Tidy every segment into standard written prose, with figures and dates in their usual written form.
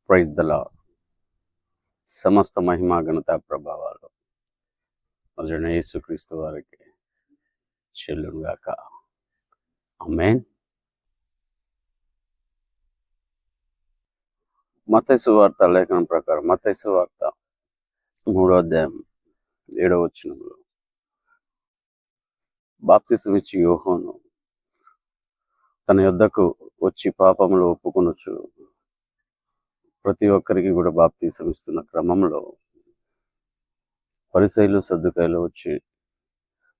Praise the lord. సమస్త మహిమ ఘనత ప్రభావాలు అర్జున యేసుక్రీస్తు వారికి చెల్లుగాక. ఆమేన్. మత్తయి సువార్త లేఖనం ప్రకారం మత్తయి సువార్త 3వ అధ్యాయం 7వ వచనంలో బాప్తిసం ఇచ్చి యోహాను తన యొద్దకు వచ్చి పాపములు ఒప్పుకొనుచు ప్రతి ఒక్కరికి కూడా బాప్తిసం ఇస్తున్న క్రమంలో పరిసయ్యులు సద్దుకాయలు వచ్చి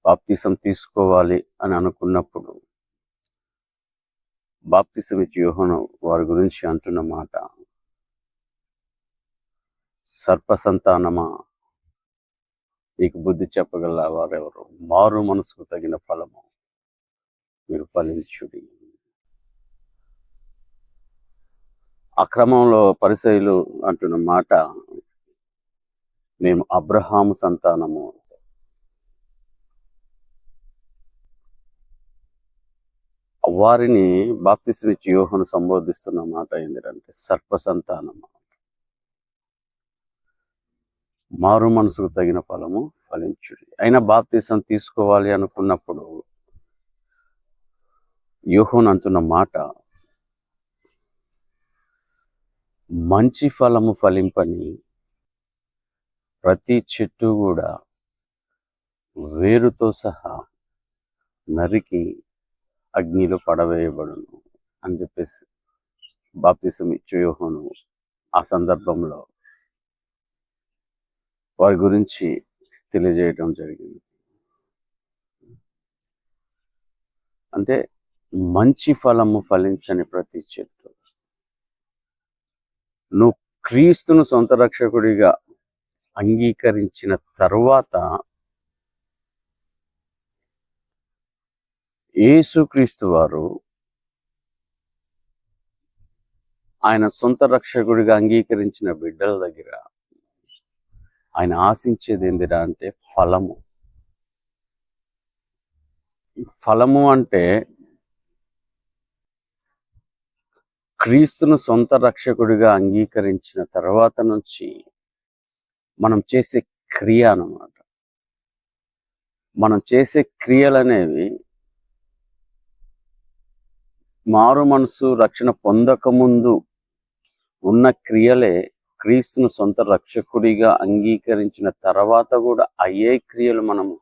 బాప్తిసం తీసుకోవాలి అని అనుకున్నప్పుడు బాప్తిసం ఇచ్చి యోహాను వారి గురించి అంటున్న మాట, సర్ప సంతానమా, మీకు బుద్ధి చెప్పగల వారెవరు? మారు మనసుకు తగిన ఫలము మీరు ఫలించుడి. ఆ క్రమంలో పరిసయ్యులు అంటున్న మాట, మేము అబ్రహాము సంతానము. వారిని బాప్తిసం ఇచ్చి యోహాను సంబోధిస్తున్న మాట ఏంటంటే సర్ప సంతానము, మారు మనసుకు తగిన ఫలము ఫలించుడి. అయినా బాప్తిసం తీసుకోవాలి అనుకున్నప్పుడు యోహాను అంటున్న మాట, మంచి ఫలము ఫలింపని ప్రతి చెట్టు కూడా వేరుతో సహా నరికి అగ్నిలో పడవేయబడును అని చెప్పేసి బాప్తిసం ఇచ్చే యోహాను ఆ సందర్భంలో వారి గురించి తెలియజేయటం జరిగింది. అంటే మంచి ఫలము ఫలించని ప్రతి చెట్టు, నువ్వు క్రీస్తును సొంత రక్షకుడిగా అంగీకరించిన తరువాత యేసుక్రీస్తు వారు ఆయన సొంత రక్షకుడిగా అంగీకరించిన బిడ్డల దగ్గర ఆయన ఆశించేది ఏందిరా అంటే ఫలము. ఫలము అంటే క్రీస్తును సొంత రక్షకుడిగా అంగీకరించిన తర్వాత నుంచి మనం చేసే క్రియ అన్నమాట. మనం చేసే క్రియలు అనేవి మారు మనసు రక్షణ పొందకముందు ఉన్న క్రియలే క్రీస్తును సొంత రక్షకుడిగా అంగీకరించిన తర్వాత కూడా అయ్యే క్రియలు మనము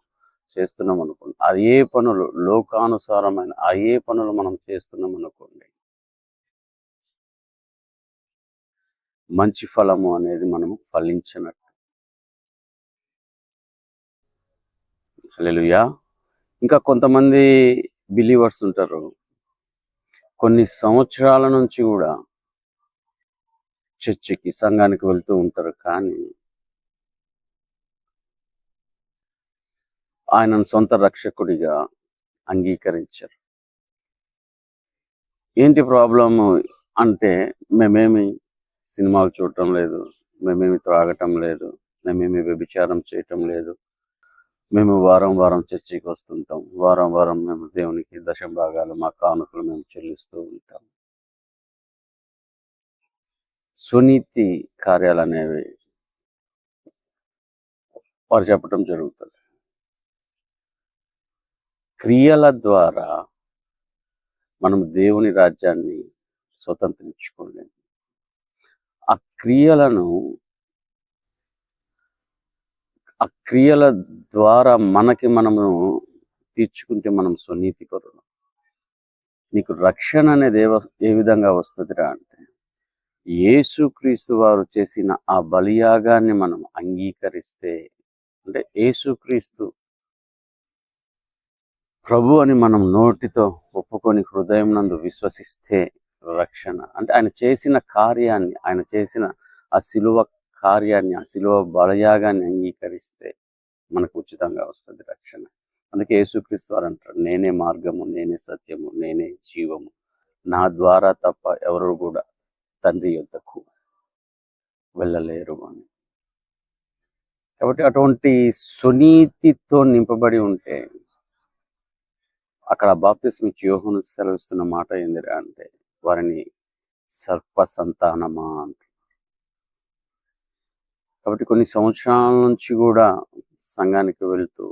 చేస్తున్నాం అనుకోండి, అయ్యే పనులు లోకానుసారమైన అయ్యే పనులు మనం చేస్తున్నాం అనుకోండి, మంచి ఫలము అనేది మనము ఫలించినట్టు. హల్లెలూయా. ఇంకా కొంతమంది బిలీవర్స్ ఉంటారు, కొన్ని సంవత్సరాల నుంచి కూడా చర్చికి సంఘానికి వెళ్తూ ఉంటారు, కానీ ఆయనను సొంత రక్షకుడిగా అంగీకరించారు. ఏంటి ప్రాబ్లము అంటే, మేమేమి సినిమాలు చూడటం లేదు, మేమేమి త్రాగటం లేదు, మేమేమి వ్యభిచారం చేయటం లేదు, మేము వారం వారం చర్చికి వస్తుంటాం, వారం వారం మేము దేవునికి దశంభాగాలు మా కానుకలు మేము చెల్లిస్తూ ఉంటాం. స్వనీతి కార్యాలు అనేవి వారు చెప్పటం జరుగుతుంది. క్రియల ద్వారా మనం దేవుని రాజ్యాన్ని స్వతంత్రించుకోలేము. ఆ క్రియల ద్వారా మనము తీర్చుకుంటే మనం స్వనీతిపరులు. నీకు రక్షణ అనేది ఏ విధంగా వస్తుందిరా అంటే, యేసుక్రీస్తు వారు చేసిన ఆ బలియాగాన్ని మనం అంగీకరిస్తే, అంటే యేసుక్రీస్తు ప్రభు అని మనం నోటితో ఒప్పుకొని హృదయం నందు విశ్వసిస్తే రక్షణ. అంటే ఆయన చేసిన కార్యాన్ని, ఆయన చేసిన ఆ శిలువ కార్యాన్ని, ఆ శిలువ బలియాగాన్ని అంగీకరిస్తే మనకు ఉచితంగా వస్తుంది రక్షణ. అందుకే యేసుక్రీస్తు వారు అంటారు, నేనే మార్గము, నేనే సత్యము, నేనే జీవము, నా ద్వారా తప్ప ఎవరు కూడా తండ్రి యొద్దకు వెళ్ళలేరు అని. కాబట్టి అటువంటి సునీతితో నింపబడి ఉంటే, అక్కడ బాప్తిసం ఇచ్చి యోహాను సెలవిస్తున్న మాట ఏందిరా అంటే, వారిని సర్ప సంతానమా అంటారు. కాబట్టి కొన్ని సంవత్సరాల నుంచి కూడా సంఘానికి వెళ్తూ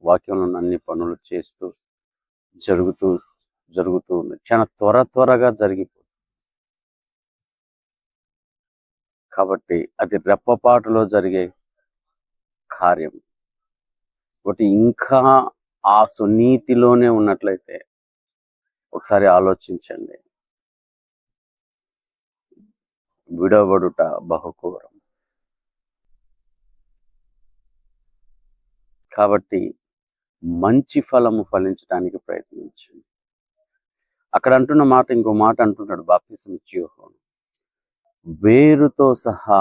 వాక్యంలో ఉన్న అన్ని పనులు చేస్తూ జరుగుతూ జరుగుతూ ఉన్నాయి. చాలా త్వరగా జరిగిపోతుంది. కాబట్టి అది రెప్పపాటులో జరిగే కార్యం. ఒకటి ఇంకా ఆ సునీతిలోనే ఉన్నట్లయితే ఒకసారి ఆలోచించండి. విడవబడుట బహుఘోరం. కాబట్టి మంచి ఫలము ఫలించడానికి ప్రయత్నించండి. అక్కడ అంటున్న మాట ఇంకో మాట అంటున్నాడు బాప్తిసం ఇచ్చే యోహాను. వేరుతో సహా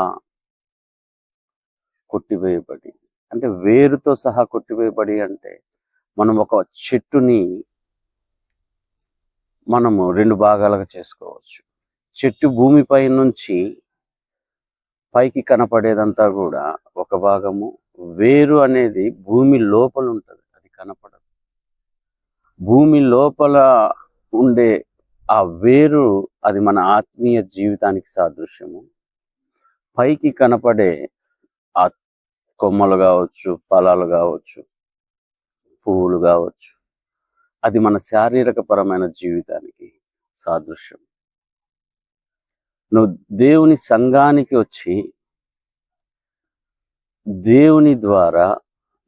కొట్టివేయబడి. అంటే వేరుతో సహా కొట్టివేయబడి అంటే మనం ఒక చెట్టుని మనము 2 భాగాలుగా చేసుకోవచ్చు. చెట్టు భూమిపై నుంచి పైకి కనపడేదంతా కూడా ఒక భాగము, వేరు అనేది భూమి లోపల ఉంటుంది, అది కనపడదు. భూమి లోపల ఉండే ఆ వేరు అది మన ఆత్మీయ జీవితానికి సాదృశ్యము. పైకి కనపడే ఆ కొమ్మలు కావచ్చు, ఫలాలు కావచ్చు, పువ్వులు కావచ్చు, అది మన శారీరకపరమైన జీవితానికి సాదృశ్యం. నువ్వు దేవుని సంఘానికి వచ్చి దేవుని ద్వారా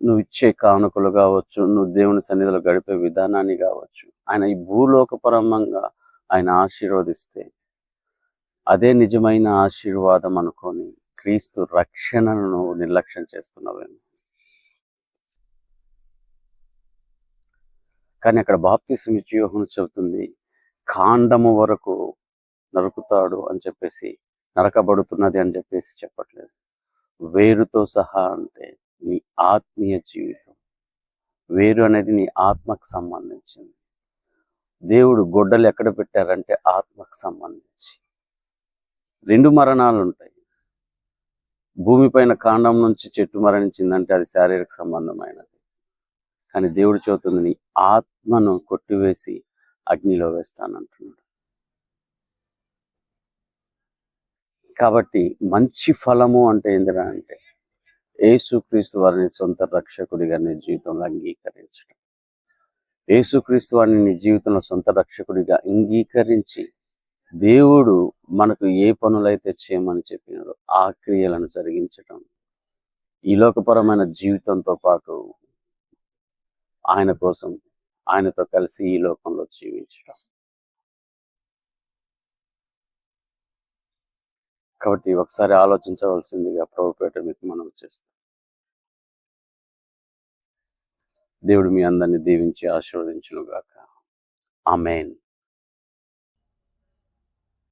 నువ్వు ఇచ్చే కానుకలు కావచ్చు, నువ్వు దేవుని సన్నిధిలో గడిపే విధానాన్ని కావచ్చు, ఆయన ఈ భూలోకపరంగా ఆయన ఆశీర్వదిస్తే అదే నిజమైన ఆశీర్వాదం అనుకొని క్రీస్తు రక్షణను నువ్వు నిర్లక్ష్యం చేస్తున్నావేమో. కానీ అక్కడ బాప్తిసం ఇచ్చే యోహాను చెబుతుంది, కాండము వరకు నరుకుతాడు అని చెప్పేసి, నరకబడుతున్నది అని చెప్పేసి చెప్పట్లేదు. వేరుతో సహా అంటే నీ ఆత్మీయ జీవితం. వేరు అనేది నీ ఆత్మకు సంబంధించింది. దేవుడు గొడ్డలు ఎక్కడ పెట్టారంటే ఆత్మకు సంబంధించి. 2 మరణాలు ఉంటాయి. భూమిపైన కాండం నుంచి చెట్టు మరణించిందంటే అది శారీరక సంబంధమైనది. కానీ దేవుడు చెబుతుంది, నీ ఆత్మను కొట్టివేసి అగ్నిలో వేస్తానంటున్నాడు. కాబట్టి మంచి ఫలము అంటే ఏందిరా అంటే యేసుక్రీస్తు వారిని సొంత రక్షకుడిగా నీ జీవితంలో అంగీకరించడం. యేసుక్రీస్తు వారిని నీ జీవితంలో సొంత రక్షకుడిగా అంగీకరించి దేవుడు మనకు ఏ పనులైతే చేయమని చెప్పినారో ఆ క్రియలను జరిగించడం. ఈ లోకపరమైన జీవితంతో పాటు ఆయన కోసం, ఆయనతో కలిసి ఈ లోకంలో జీవించడం. కాబట్టి ఒకసారి ఆలోచించవలసిందిగా ప్రభుపేట మీకు మనవి చేస్తాం. దేవుడు మీ అందరిని దీవించి ఆశీర్వదించును గాక. ఆమేన్.